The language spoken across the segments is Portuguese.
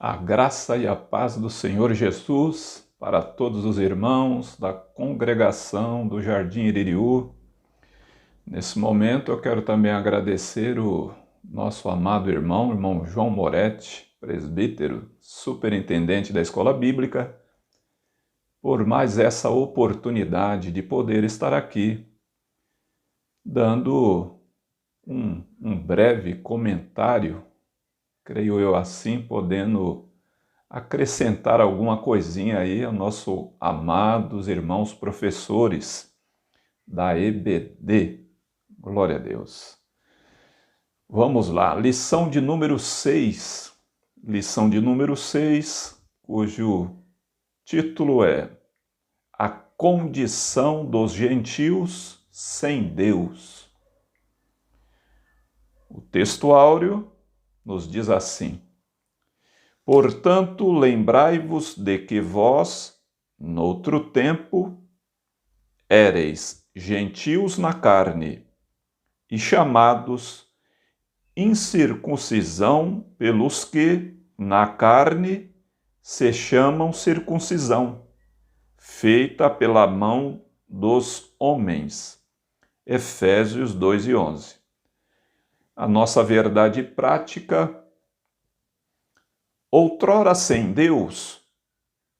A graça e a paz do Senhor Jesus para todos os irmãos da congregação do Jardim Iririú. Nesse momento eu quero também agradecer o nosso amado irmão João Moretti, presbítero, superintendente da Escola Bíblica, por mais essa oportunidade de poder estar aqui, dando um breve comentário, creio eu assim, podendo acrescentar alguma coisinha aí aos nossos amados irmãos professores da EBD. Glória a Deus. Vamos lá, lição de número 6. Lição de número 6, cujo título é A Condição dos Gentios sem Deus. O texto áureo nos diz assim: Portanto, lembrai-vos de que vós, noutro tempo, éreis gentios na carne e chamados incircuncisão pelos que, na carne, se chamam circuncisão, feita pela mão dos homens. Efésios 2:11. A nossa verdade prática: outrora sem Deus,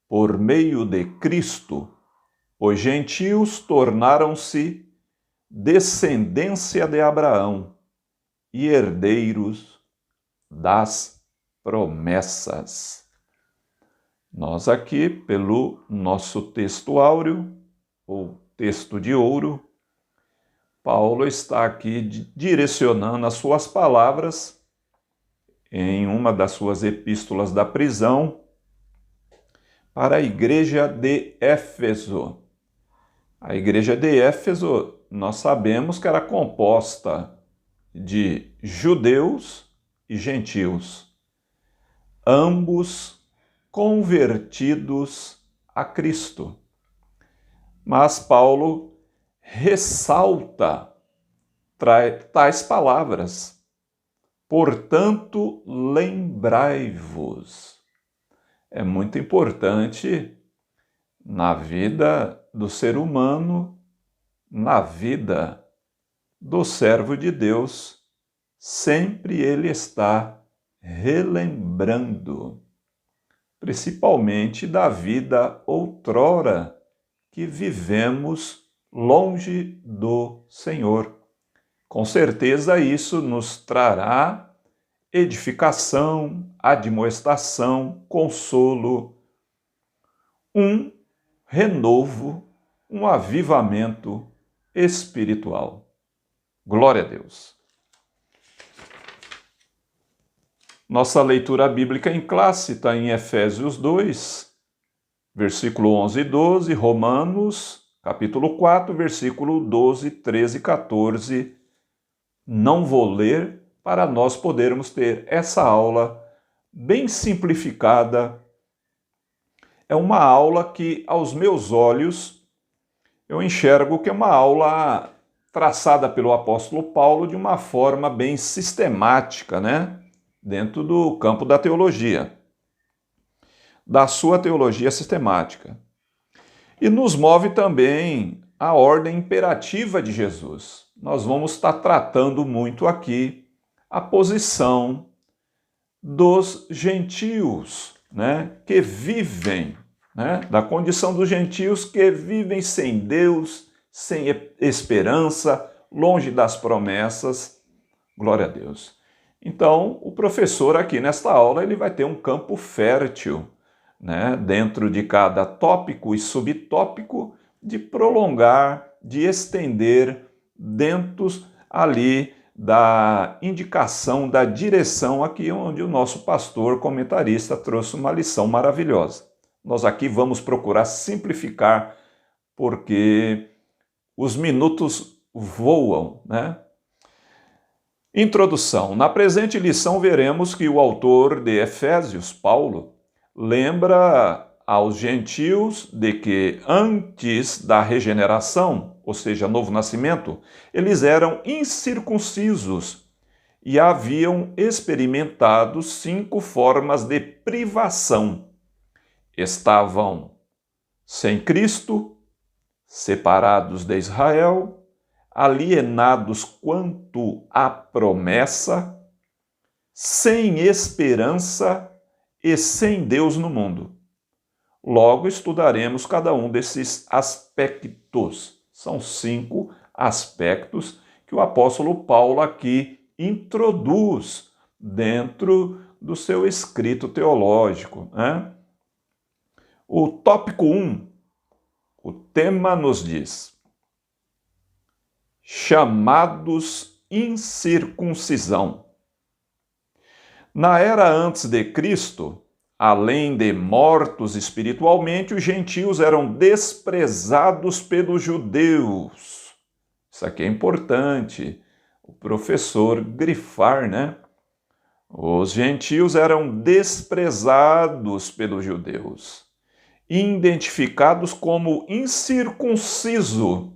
por meio de Cristo, os gentios tornaram-se descendência de Abraão e herdeiros das promessas. Nós aqui, pelo nosso texto áureo, ou texto de ouro, Paulo está aqui direcionando as suas palavras em uma das suas epístolas da prisão para a igreja de Éfeso. A igreja de Éfeso, nós sabemos que era composta de judeus e gentios, ambos convertidos a Cristo. Mas Paulo ressalta tais palavras. Portanto, lembrai-vos. É muito importante na vida do ser humano, na vida do servo de Deus, sempre ele está relembrando, principalmente da vida outrora que vivemos longe do Senhor. Com certeza isso nos trará edificação, admoestação, consolo, um renovo, um avivamento espiritual. Glória a Deus. Nossa leitura bíblica em classe está em Efésios 2, versículo 11 e 12, Romanos, capítulo 4, versículo 12, 13 e 14. Não vou ler para nós podermos ter essa aula bem simplificada. É uma aula que, aos meus olhos, eu enxergo que é uma aula traçada pelo apóstolo Paulo de uma forma bem sistemática, né? Dentro do campo da teologia, da sua teologia sistemática. E nos move também a ordem imperativa de Jesus. Nós vamos estar tratando muito aqui a posição dos gentios, né, que vivem, né, da condição dos gentios que vivem sem Deus, sem esperança, longe das promessas. Glória a Deus. Então, o professor aqui nesta aula ele vai ter um campo fértil, né, dentro de cada tópico e subtópico, de prolongar, de estender dentro ali da indicação, da direção aqui onde o nosso pastor comentarista trouxe uma lição maravilhosa. Nós aqui vamos procurar simplificar, porque os minutos voam, né? Introdução. Na presente lição veremos que o autor de Efésios, Paulo, lembra aos gentios de que antes da regeneração, ou seja, novo nascimento, eles eram incircuncisos e haviam experimentado 5 formas de privação. Estavam sem Cristo, separados de Israel, alienados quanto à promessa, sem esperança e sem Deus no mundo. Logo estudaremos cada um desses aspectos. São 5 aspectos que o apóstolo Paulo aqui introduz dentro do seu escrito teológico, né? O tópico 1, o tema nos diz: chamados incircuncisão. Na era antes de Cristo, além de mortos espiritualmente, os gentios eram desprezados pelos judeus. Isso aqui é importante o professor grifar, né? Os gentios eram desprezados pelos judeus, identificados como incircunciso.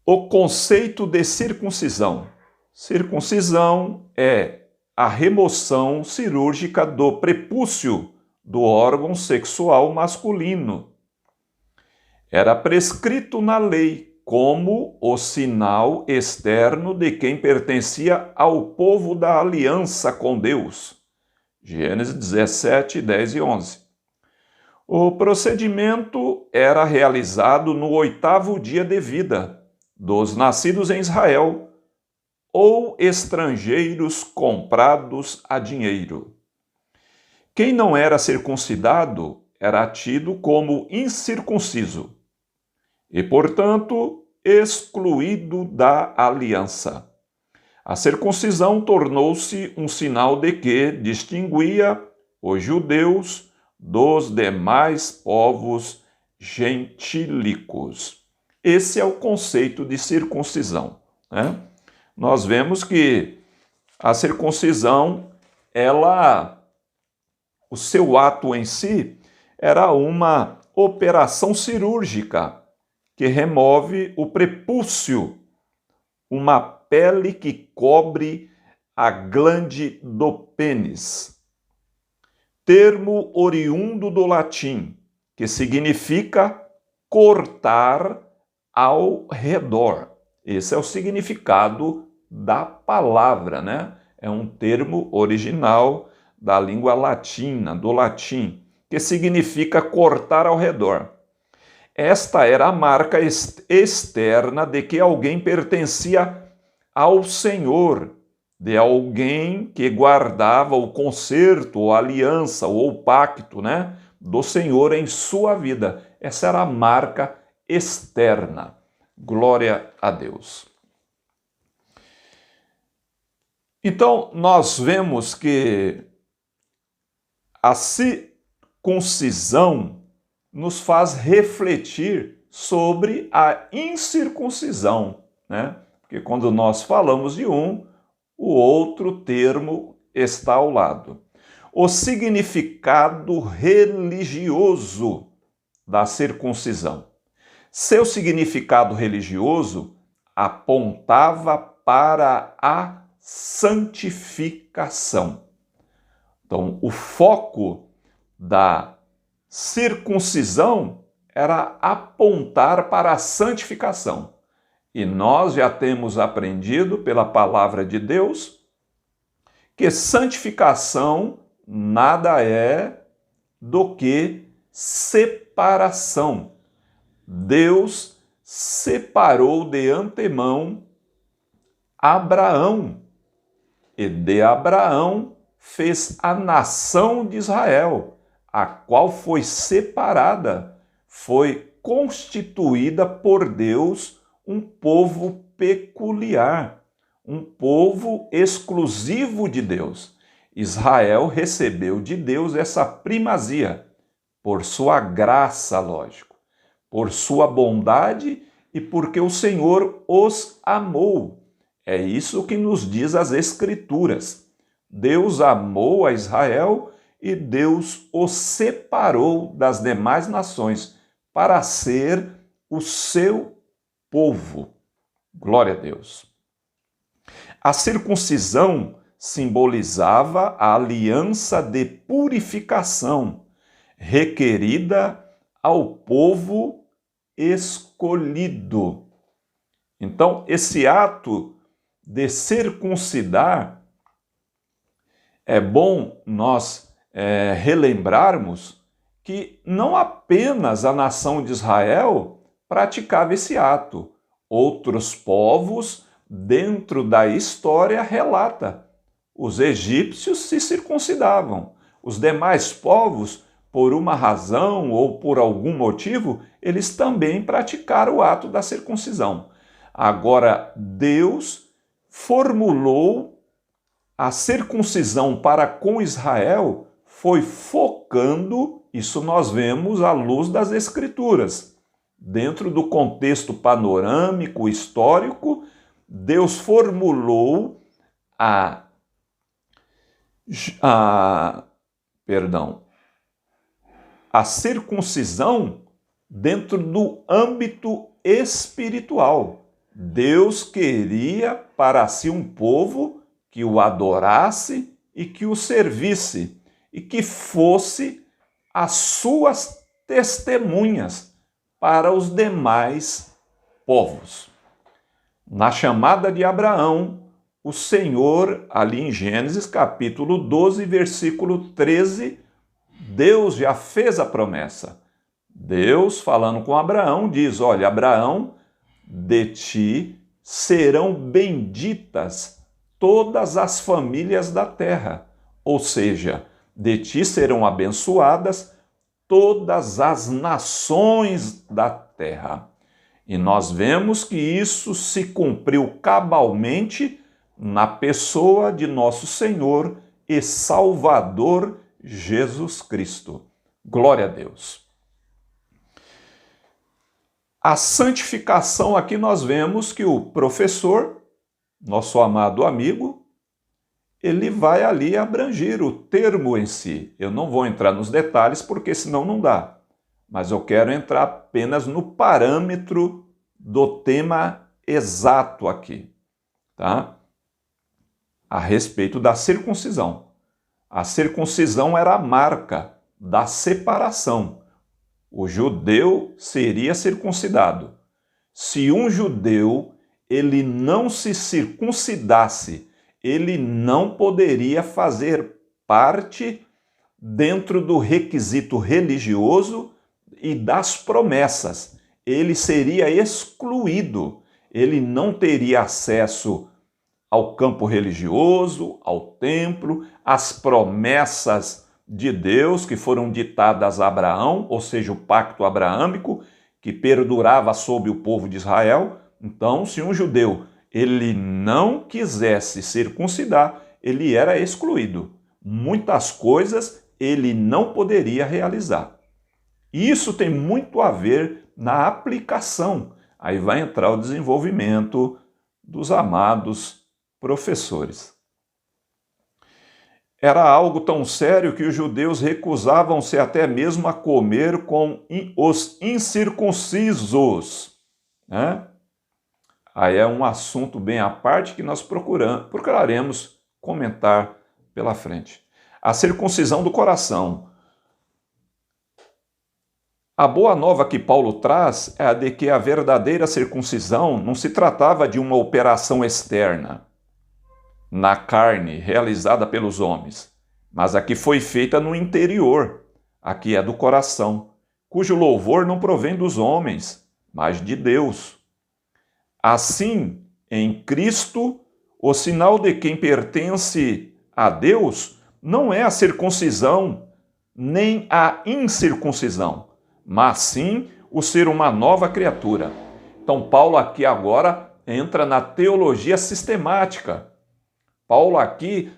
O conceito de circuncisão. Circuncisão é a remoção cirúrgica do prepúcio do órgão sexual masculino. Era prescrito na lei como o sinal externo de quem pertencia ao povo da aliança com Deus. Gênesis 17, 10 e 11. O procedimento era realizado no 8º dia de vida dos nascidos em Israel ou estrangeiros comprados a dinheiro. Quem não era circuncidado era tido como incircunciso e, portanto, excluído da aliança. A circuncisão tornou-se um sinal de que distinguia os judeus dos demais povos gentílicos. Esse é o conceito de circuncisão, né? Nós vemos que a circuncisão, o seu ato em si, era uma operação cirúrgica que remove o prepúcio, uma pele que cobre a glande do pênis. Termo oriundo do latim, que significa cortar ao redor. Esse é o significado da palavra, né? É um termo original da língua latina, do latim, que significa cortar ao redor. Esta era a marca externa de que alguém pertencia ao Senhor, de alguém que guardava o concerto, ou aliança, ou o pacto, né, do Senhor em sua vida. Essa era a marca externa. Glória a Deus. Então, nós vemos que a circuncisão nos faz refletir sobre a incircuncisão, né? Porque quando nós falamos de um, o outro termo está ao lado. O significado religioso da circuncisão. Seu significado religioso apontava para a santificação. Então, o foco da circuncisão era apontar para a santificação. E nós já temos aprendido pela palavra de Deus que santificação nada é do que separação. Deus separou de antemão Abraão, e de Abraão fez a nação de Israel, a qual foi separada, foi constituída por Deus um povo peculiar, um povo exclusivo de Deus. Israel recebeu de Deus essa primazia, por sua graça, lógico, por sua bondade e porque o Senhor os amou. É isso que nos diz as Escrituras. Deus amou a Israel e Deus o separou das demais nações para ser o seu povo. Glória a Deus. A circuncisão simbolizava a aliança de purificação requerida ao povo escolhido. Então, esse ato de circuncidar, é bom nós relembrarmos que não apenas a nação de Israel praticava esse ato. Outros povos, dentro da história, relata. Os egípcios se circuncidavam. Os demais povos, por uma razão ou por algum motivo, eles também praticaram o ato da circuncisão. Agora, Deus formulou a circuncisão para com Israel, foi focando, isso nós vemos à luz das Escrituras. Dentro do contexto panorâmico, histórico, Deus formulou a circuncisão dentro do âmbito espiritual. Deus queria para si um povo que o adorasse e que o servisse, e que fosse as suas testemunhas para os demais povos. Na chamada de Abraão, o Senhor, ali em Gênesis capítulo 12, versículo 13, Deus já fez a promessa. Deus, falando com Abraão, diz: olha, Abraão, de ti serão benditas todas as famílias da terra. Ou seja, de ti serão abençoadas todas as nações da terra. E nós vemos que isso se cumpriu cabalmente na pessoa de nosso Senhor e Salvador Jesus Cristo. Glória a Deus. A santificação, aqui nós vemos que o professor, nosso amado amigo, ele vai ali abranger o termo em si. Eu não vou entrar nos detalhes porque senão não dá. Mas eu quero entrar apenas no parâmetro do tema exato aqui, tá? A respeito da circuncisão. A circuncisão era a marca da separação. O judeu seria circuncidado. Se um judeu ele não se circuncidasse, ele não poderia fazer parte dentro do requisito religioso e das promessas. Ele seria excluído. Ele não teria acesso ao campo religioso, ao templo, às promessas de Deus que foram ditadas a Abraão, ou seja, o pacto abraâmico que perdurava sob o povo de Israel. Então, se um judeu ele não quisesse circuncidar, ele era excluído. Muitas coisas ele não poderia realizar. E isso tem muito a ver na aplicação. Aí vai entrar o desenvolvimento dos amados professores. Era algo tão sério que os judeus recusavam-se até mesmo a comer com os incircuncisos, né? Aí é um assunto bem à parte que nós procuraremos comentar pela frente. A circuncisão do coração. A boa nova que Paulo traz é a de que a verdadeira circuncisão não se tratava de uma operação externa, na carne, realizada pelos homens, mas a que foi feita no interior, a que é do coração, cujo louvor não provém dos homens, mas de Deus. Assim, em Cristo, o sinal de quem pertence a Deus não é a circuncisão, nem a incircuncisão, mas sim o ser uma nova criatura. Então, Paulo aqui agora entra na teologia sistemática. Paulo aqui,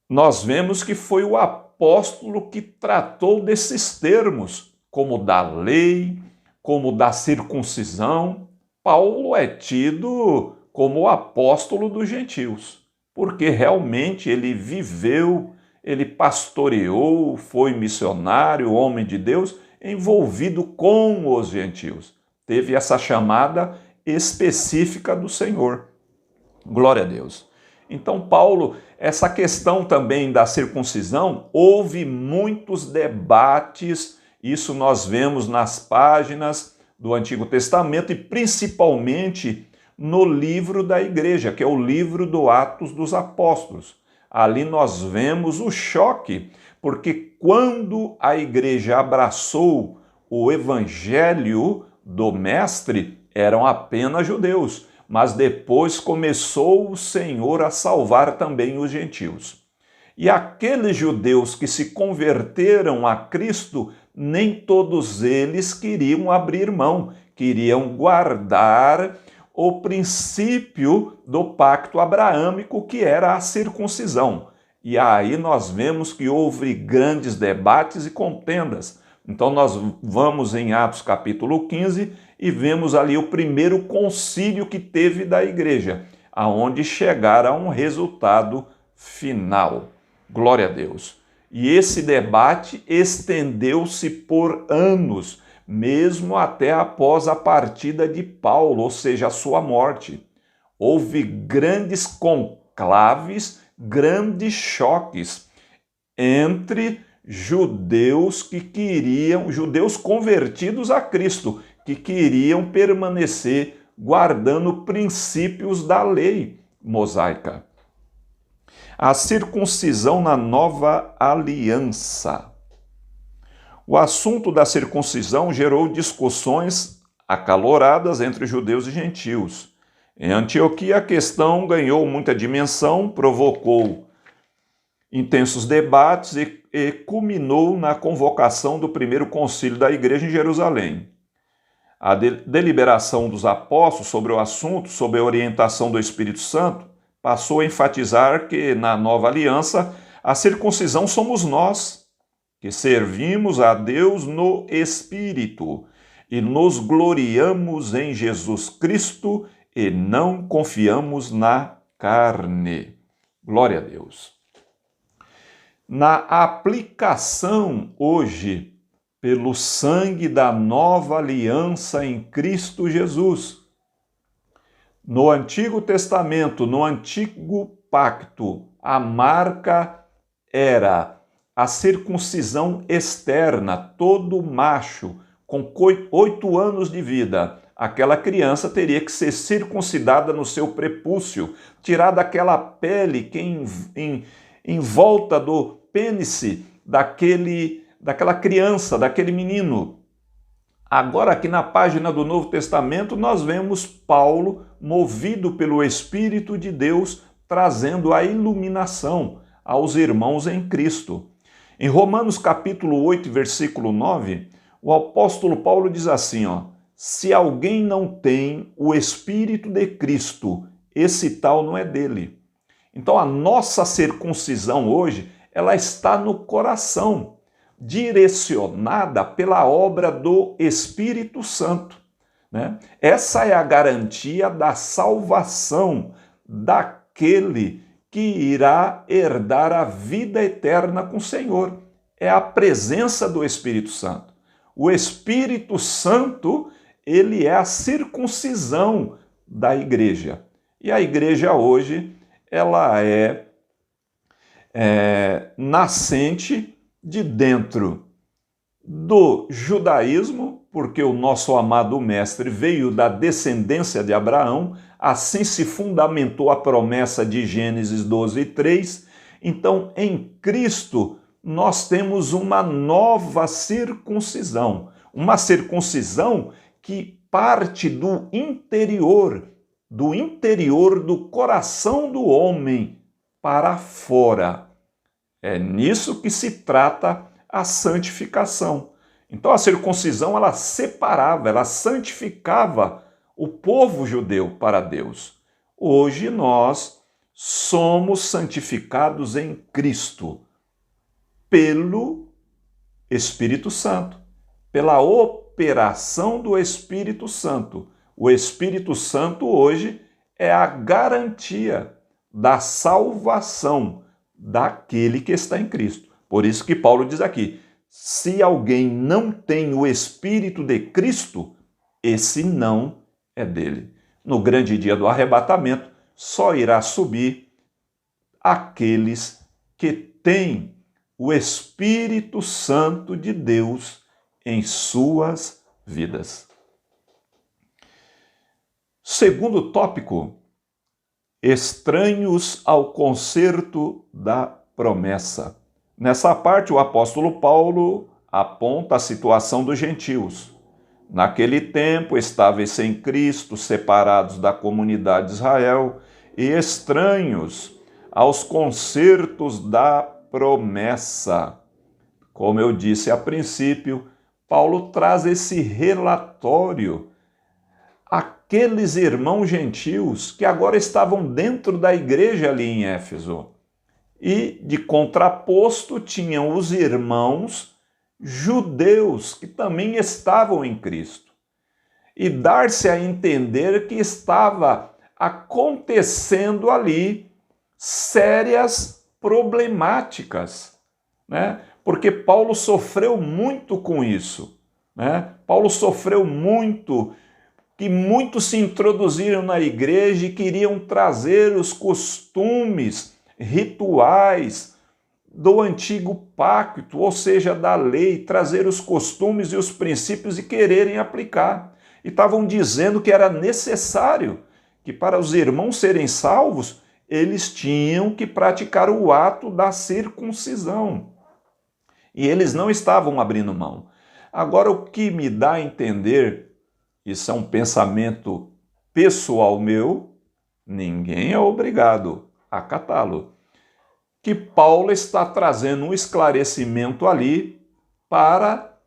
nós vemos que foi o apóstolo que tratou desses termos, como da lei, como da circuncisão. Paulo é tido como o apóstolo dos gentios, porque realmente ele viveu, ele pastoreou, foi missionário, homem de Deus, envolvido com os gentios. Teve essa chamada específica do Senhor. Glória a Deus. Então, Paulo, essa questão também da circuncisão, houve muitos debates, isso nós vemos nas páginas do Antigo Testamento e principalmente no livro da igreja, que é o livro do Atos dos Apóstolos. Ali nós vemos o choque, porque quando a igreja abraçou o evangelho do Mestre, eram apenas judeus, mas depois começou o Senhor a salvar também os gentios. E aqueles judeus que se converteram a Cristo, nem todos eles queriam abrir mão, queriam guardar o princípio do pacto abraâmico, que era a circuncisão. E aí nós vemos que houve grandes debates e contendas. Então nós vamos em Atos capítulo 15 e vemos ali o primeiro concílio que teve da igreja, aonde chegaram a um resultado final. Glória a Deus. E esse debate estendeu-se por anos, mesmo até após a partida de Paulo, ou seja, a sua morte. Houve grandes conclaves, grandes choques entre judeus convertidos a Cristo, que queriam permanecer guardando princípios da lei mosaica. A circuncisão na nova aliança. O assunto da circuncisão gerou discussões acaloradas entre judeus e gentios. Em Antioquia, a questão ganhou muita dimensão, provocou intensos debates e culminou na convocação do primeiro concílio da igreja em Jerusalém. A deliberação dos apóstolos sobre o assunto, sob a orientação do Espírito Santo, passou a enfatizar que, na nova aliança, a circuncisão somos nós, que servimos a Deus no Espírito e nos gloriamos em Jesus Cristo e não confiamos na carne. Glória a Deus. Na aplicação hoje, pelo sangue da nova aliança em Cristo Jesus, no Antigo Testamento, no Antigo Pacto, a marca era a circuncisão externa. Todo macho com 8 anos de vida, aquela criança teria que ser circuncidada no seu prepúcio, tirada aquela pele que em volta do pênis daquela criança, daquele menino. Agora, aqui na página do Novo Testamento, nós vemos Paulo, movido pelo Espírito de Deus, trazendo a iluminação aos irmãos em Cristo. Em Romanos capítulo 8, versículo 9, o apóstolo Paulo diz assim, se alguém não tem o Espírito de Cristo, esse tal não é dele. Então a nossa circuncisão hoje, ela está no coração, direcionada pela obra do Espírito Santo, né? Essa é a garantia da salvação daquele que irá herdar a vida eterna com o Senhor. É a presença do Espírito Santo. O Espírito Santo, ele é a circuncisão da igreja. E a igreja hoje, ela é nascente de dentro do judaísmo, porque o nosso amado mestre veio da descendência de Abraão, assim se fundamentou a promessa de Gênesis 12:3. Então, em Cristo, nós temos uma nova circuncisão, uma circuncisão que parte do interior do coração do homem para fora. É nisso que se trata a santificação. Então a circuncisão, ela separava, ela santificava o povo judeu para Deus. Hoje nós somos santificados em Cristo pelo Espírito Santo, pela operação do Espírito Santo. O Espírito Santo hoje é a garantia da salvação daquele que está em Cristo. Por isso que Paulo diz aqui, se alguém não tem o Espírito de Cristo, esse não é dele. No grande dia do arrebatamento, só irá subir aqueles que têm o Espírito Santo de Deus em suas vidas. Segundo tópico, estranhos ao concerto da promessa. Nessa parte, o apóstolo Paulo aponta a situação dos gentios. Naquele tempo, estáveis sem Cristo, separados da comunidade de Israel e estranhos aos concertos da promessa. Como eu disse a princípio, Paulo traz esse relatório àqueles irmãos gentios que agora estavam dentro da igreja ali em Éfeso. E, de contraposto, tinham os irmãos judeus que também estavam em Cristo. E dar-se a entender que estava acontecendo ali sérias problemáticas, né? Porque Paulo sofreu muito com isso, né? Paulo sofreu muito, que muitos se introduziram na igreja e queriam trazer os costumes, rituais do antigo pacto, ou seja, da lei, trazer os costumes e os princípios e quererem aplicar. E estavam dizendo que era necessário que para os irmãos serem salvos, eles tinham que praticar o ato da circuncisão. E eles não estavam abrindo mão. Agora, o que me dá a entender, isso é um pensamento pessoal meu, ninguém é obrigado a acatá-lo, que Paulo está trazendo um esclarecimento ali para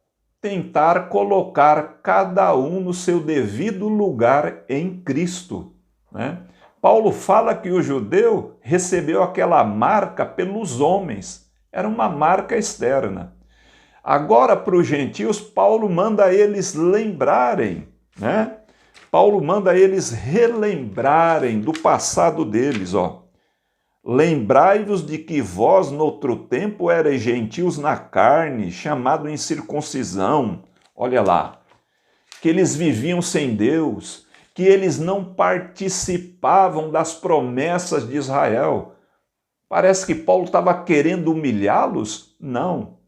tentar colocar cada um no seu devido lugar em Cristo, né? Paulo fala que o judeu recebeu aquela marca pelos homens, era uma marca externa. Agora, para os gentios, Paulo manda eles lembrarem, né? Paulo manda eles relembrarem do passado deles, ó. Lembrai-vos de que vós, noutro tempo, erais gentios na carne, chamado incircuncisão. Olha lá, que eles viviam sem Deus, que eles não participavam das promessas de Israel. Parece que Paulo estava querendo humilhá-los? Não.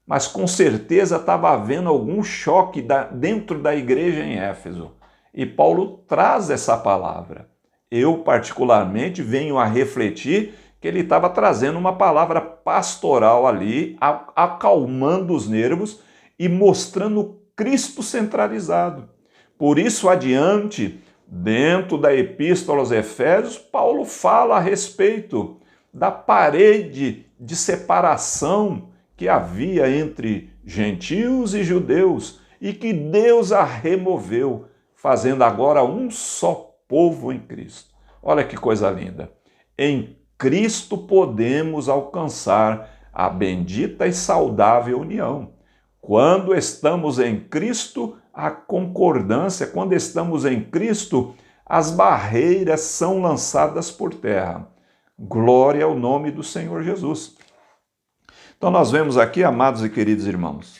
Mas com certeza estava havendo algum choque dentro da igreja em Éfeso. E Paulo traz essa palavra. Eu, particularmente, venho a refletir que ele estava trazendo uma palavra pastoral ali, acalmando os nervos e mostrando Cristo centralizado. Por isso, adiante, dentro da Epístola aos Efésios, Paulo fala a respeito da parede de separação que havia entre gentios e judeus e que Deus a removeu, fazendo agora um só povo em Cristo. Olha que coisa linda. Em Cristo podemos alcançar a bendita e saudável união. Quando estamos em Cristo, a concordância, quando estamos em Cristo, as barreiras são lançadas por terra. Glória ao nome do Senhor Jesus. Então nós vemos aqui, amados e queridos irmãos,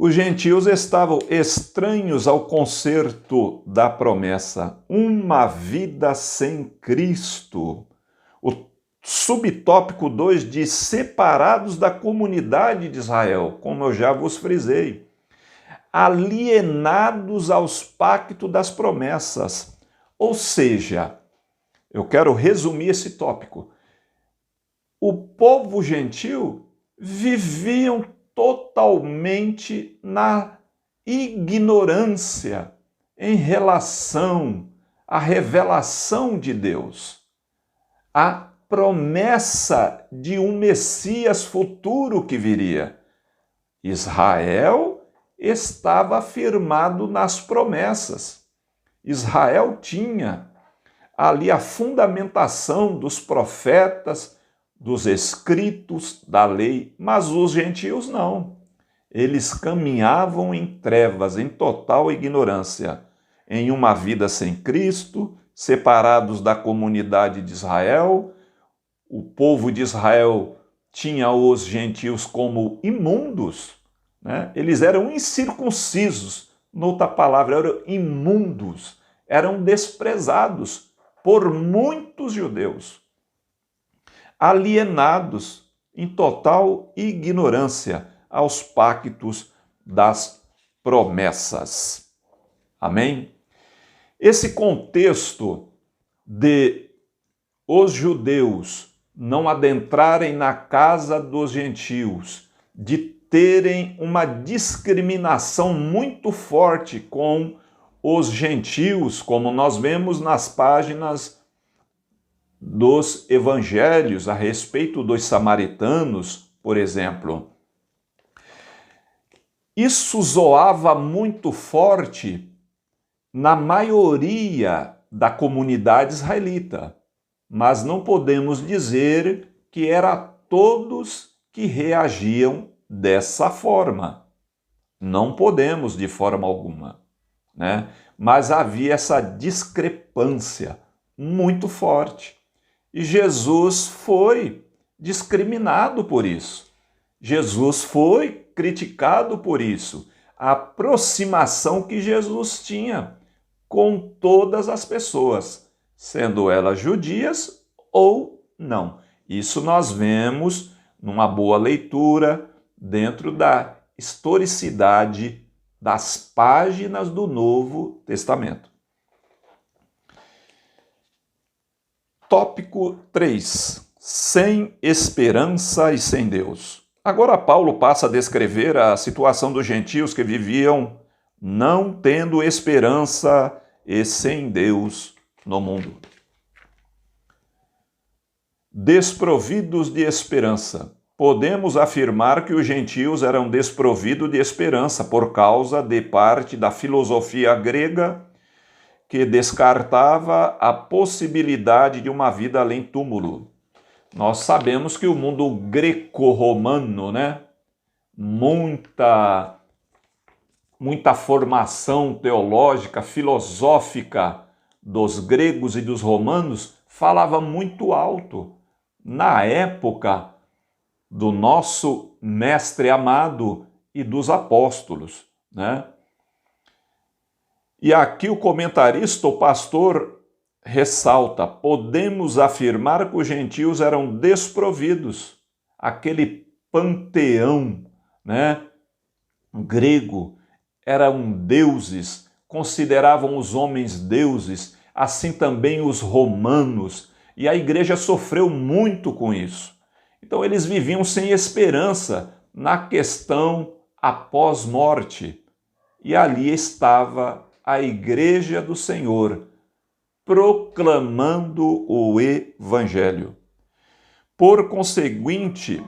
os gentios estavam estranhos ao concerto da promessa, uma vida sem Cristo. O subtópico 2 diz separados da comunidade de Israel, como eu já vos frisei, alienados aos pactos das promessas. Ou seja, eu quero resumir esse tópico. O povo gentil viviam totalmente na ignorância em relação à revelação de Deus, a promessa de um Messias futuro que viria. Israel estava firmado nas promessas. Israel tinha ali a fundamentação dos profetas, dos escritos da lei, mas os gentios não. Eles caminhavam em trevas, em total ignorância, em uma vida sem Cristo, separados da comunidade de Israel. O povo de Israel tinha os gentios como imundos, né? Eles eram incircuncisos, noutra palavra, eram imundos. eram desprezados por muitos judeus, alienados em total ignorância aos pactos das promessas. Amém? Esse contexto de os judeus não adentrarem na casa dos gentios, de terem uma discriminação muito forte com os gentios, como nós vemos nas páginas dos evangelhos a respeito dos samaritanos, por exemplo. Isso soava muito forte na maioria da comunidade israelita, mas não podemos dizer que era todos que reagiam dessa forma. Não podemos de forma alguma, né? Mas havia essa discrepância muito forte. E Jesus foi discriminado por isso. Jesus foi criticado por isso. A aproximação que Jesus tinha com todas as pessoas, sendo elas judias ou não. Isso nós vemos numa boa leitura dentro da historicidade das páginas do Novo Testamento. Tópico 3. Sem esperança e sem Deus. Agora Paulo passa a descrever a situação dos gentios que viviam não tendo esperança e sem Deus no mundo. Desprovidos de esperança. Podemos afirmar que os gentios eram desprovidos de esperança por causa de parte da filosofia grega que descartava a possibilidade de uma vida além túmulo. Nós sabemos que o mundo greco-romano, né, muita formação teológica, filosófica dos gregos e dos romanos falava muito alto. Na época do nosso mestre amado e dos apóstolos, né? E aqui o comentarista, o pastor, ressalta: podemos afirmar que os gentios eram desprovidos. Aquele panteão, né, grego, eram deuses, consideravam os homens deuses, assim também os romanos, e a igreja sofreu muito com isso. Então eles viviam sem esperança na questão após morte. E ali estava a igreja do Senhor, proclamando o evangelho. Por conseguinte,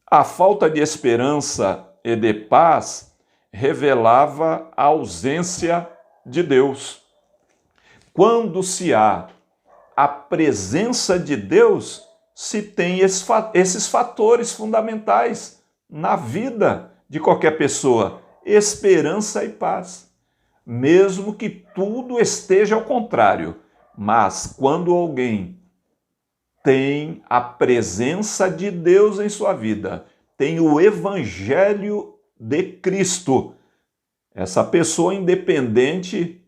a falta de esperança e de paz revelava a ausência de Deus. Quando se há a presença de Deus, se tem esses fatores fundamentais na vida de qualquer pessoa: esperança e paz. Mesmo que tudo esteja ao contrário, mas quando alguém tem a presença de Deus em sua vida, tem o Evangelho de Cristo, essa pessoa, independente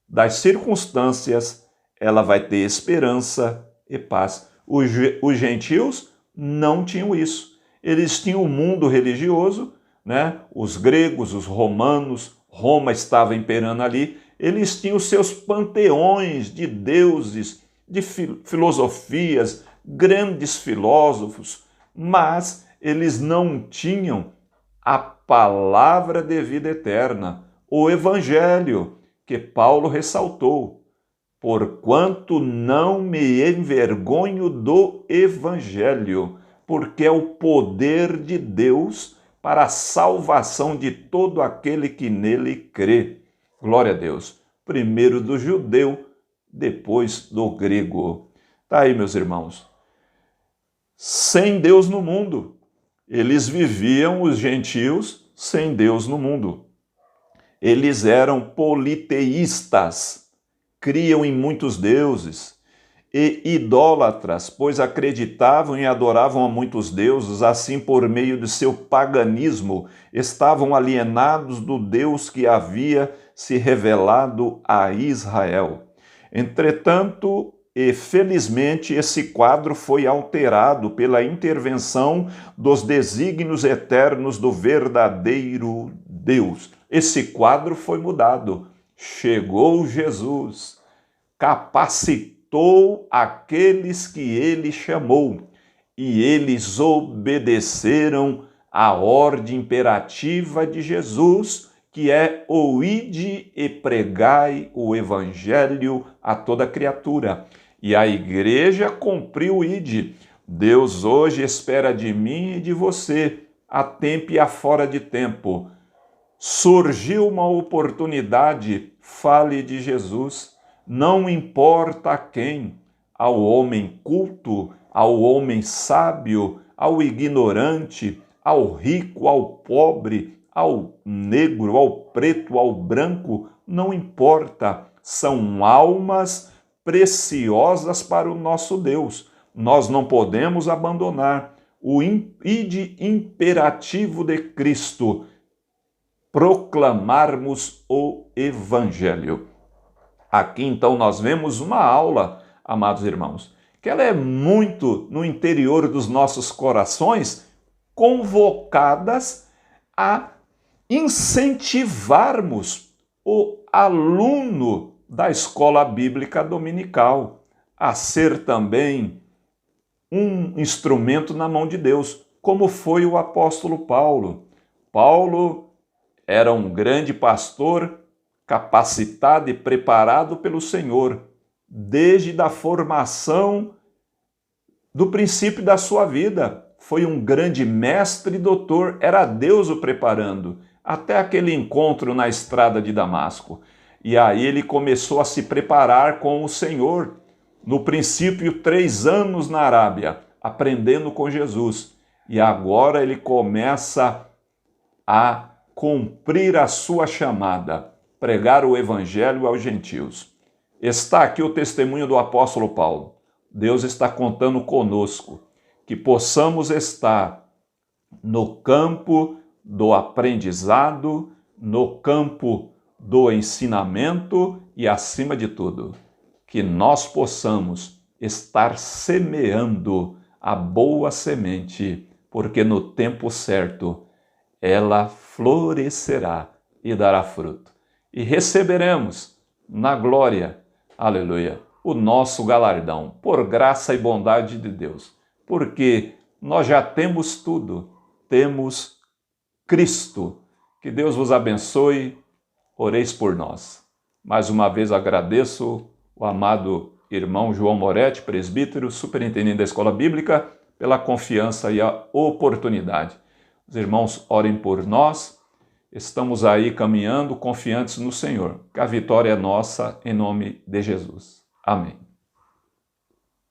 das circunstâncias, ela vai ter esperança e paz. Os gentios não tinham isso. Eles tinham o mundo religioso, né? Os gregos, os romanos, Roma estava imperando ali, eles tinham seus panteões de deuses, de filosofias, grandes filósofos, mas eles não tinham a palavra de vida eterna, o Evangelho, que Paulo ressaltou: porquanto não me envergonho do Evangelho, porque é o poder de Deus para a salvação de todo aquele que nele crê. Glória a Deus. Primeiro do judeu, depois do grego. Tá aí, meus irmãos. Sem Deus no mundo. Eles viviam, os gentios, sem Deus no mundo. Eles eram politeístas, criam em muitos deuses. e idólatras, pois acreditavam e adoravam a muitos deuses, assim por meio de seu paganismo estavam alienados do Deus que havia se revelado a Israel. Entretanto, e felizmente esse quadro foi alterado pela intervenção dos desígnios eternos do verdadeiro Deus. Esse quadro foi mudado. Chegou Jesus, capacitou aqueles que ele chamou, e eles obedeceram à ordem imperativa de Jesus, que é o ide e pregai o evangelho a toda criatura. E a igreja cumpriu o ide. Deus hoje espera de mim e de você, a tempo e a fora de tempo. Surgiu uma oportunidade, fale de Jesus. Não importa a quem, ao homem culto, ao homem sábio, ao ignorante, ao rico, ao pobre, ao negro, ao preto, ao branco, não importa. São almas preciosas para o nosso Deus. Nós não podemos abandonar o ide imperativo de Cristo, proclamarmos o Evangelho. Aqui então nós vemos uma aula, amados irmãos, que ela é muito no interior dos nossos corações, convocadas a incentivarmos o aluno da escola bíblica dominical a ser também um instrumento na mão de Deus, como foi o apóstolo Paulo. Paulo era um grande pastor, capacitado e preparado pelo Senhor, desde a formação do princípio da sua vida. Foi um grande mestre e doutor, era Deus o preparando, até aquele encontro na estrada de Damasco. E aí ele começou a se preparar com o Senhor. No princípio, 3 anos na Arábia, aprendendo com Jesus. E agora ele começa a cumprir a sua chamada, pregar o evangelho aos gentios. Está aqui o testemunho do apóstolo Paulo. Deus está contando conosco que possamos estar no campo do aprendizado, no campo do ensinamento e, acima de tudo, que nós possamos estar semeando a boa semente, porque no tempo certo ela florescerá e dará fruto. E receberemos na glória, aleluia, o nosso galardão, por graça e bondade de Deus. Porque nós já temos tudo, temos Cristo. Que Deus vos abençoe, oreis por nós. Mais uma vez agradeço o amado irmão João Moretti, presbítero, superintendente da Escola Bíblica, pela confiança e a oportunidade. Os irmãos orem por nós, estamos aí caminhando confiantes no Senhor, que a vitória é nossa em nome de Jesus. Amém.